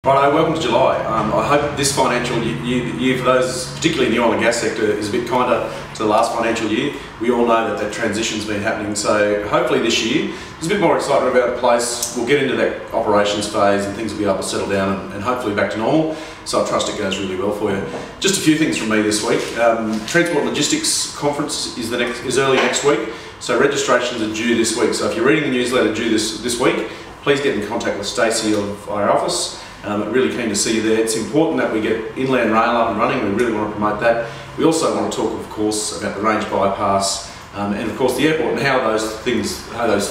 Righto, welcome to July. I hope this financial year for those, particularly in the oil and gas sector, is a bit kinder to the last financial year. We all know that transition's been happening, so hopefully this year there's a bit more excitement about the place. We'll get into that operations phase and things will be able to settle down and hopefully back to normal. So I trust it goes really well for you. Just a few things from me this week. Transport and Logistics Conference is early next week, so registrations are due this week. So if you're reading the newsletter due this week, please get in contact with Stacey of our office. Really keen to see you there. It's important that we get inland rail up and running. We really want to promote that. We also want to talk, of course, about the range bypass and, of course, the airport and how those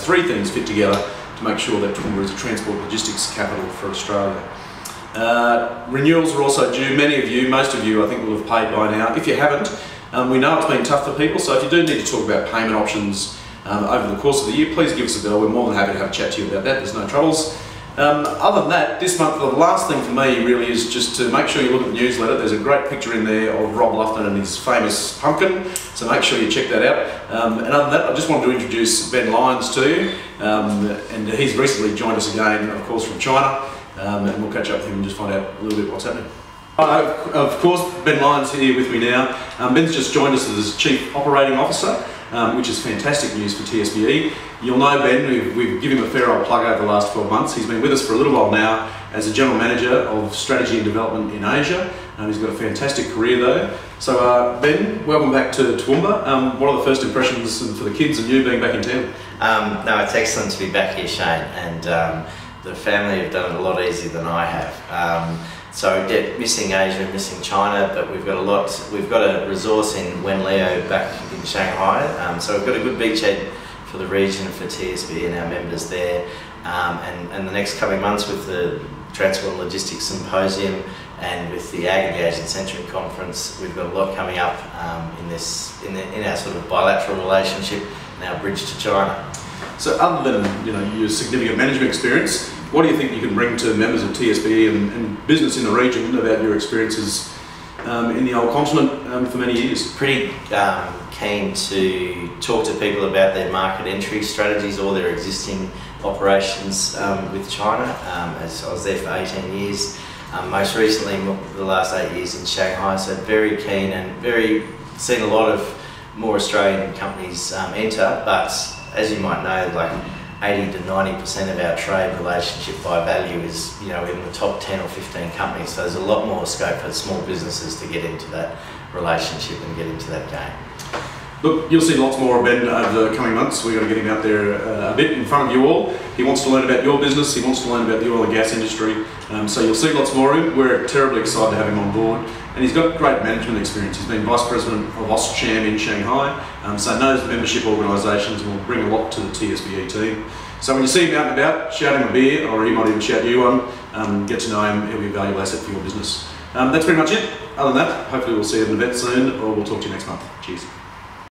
three things fit together to make sure that Toowoomba is a transport logistics capital for Australia. Renewals are also due. Many of you, most of you, I think will have paid by now. If you haven't, we know it's been tough for people, so if you do need to talk about payment options over the course of the year, please give us a bell. We're more than happy to have a chat to you about that. There's no troubles. Other than that, this month the last thing for me really is just to make sure you look at the newsletter. There's a great picture in there of Rob Loughton and his famous pumpkin, so make sure you check that out. And other than that, I just wanted to introduce Ben Lyons to you, and he's recently joined us again, of course, from China, and we'll catch up with him and just find out a little bit what's happening. Of course, Ben Lyons here with me now. Ben's just joined us as Chief Operating Officer, which is fantastic news for TSBE. You'll know Ben, we've given him a fair old plug over the last 12 months. He's been with us for a little while now as a General Manager of Strategy and Development in Asia. He's got a fantastic career though. So Ben, welcome back to Toowoomba. What are the first impressions for the kids and you being back in town? No, it's excellent to be back here, Shane, and the family have done it a lot easier than I have. So yeah, missing Asia, missing China, but we've got a resource in Wenleo back in Shanghai. So we've got a good beachhead for the region, for TSBE and our members there. And the next coming months with the Transport and Logistics Symposium and with the Ag and the Asian Century Conference, we've got a lot coming up in our sort of bilateral relationship and our bridge to China. So other than your significant management experience, what do you think you can bring to members of TSBE and business in the region about your experiences in the old continent for many years? Pretty keen to talk to people about their market entry strategies or their existing operations with China. As I was there for 18 years, most recently the last 8 years in Shanghai, so very keen and seen a lot of more Australian companies enter, but as you might know, like 80 to 90% of our trade relationship by value is in the top 10 or 15 companies, so there's a lot more scope for small businesses to get into that relationship and get into that game. Look, you'll see lots more of Ben over the coming months. We've got to get him out there a bit in front of you all. He wants to learn about your business, he wants to learn about the oil and gas industry, so you'll see lots more of him. We're terribly excited to have him on board, and he's got great management experience. He's been Vice President of AustCham in Shanghai, so knows the membership organisations and will bring a lot to the TSBE team. So when you see him out and about, shout him a beer, or he might even shout you one. Get to know him, he'll be a valuable asset for your business. That's pretty much it. Other than that, hopefully we'll see you at an event soon, or we'll talk to you next month. Cheers.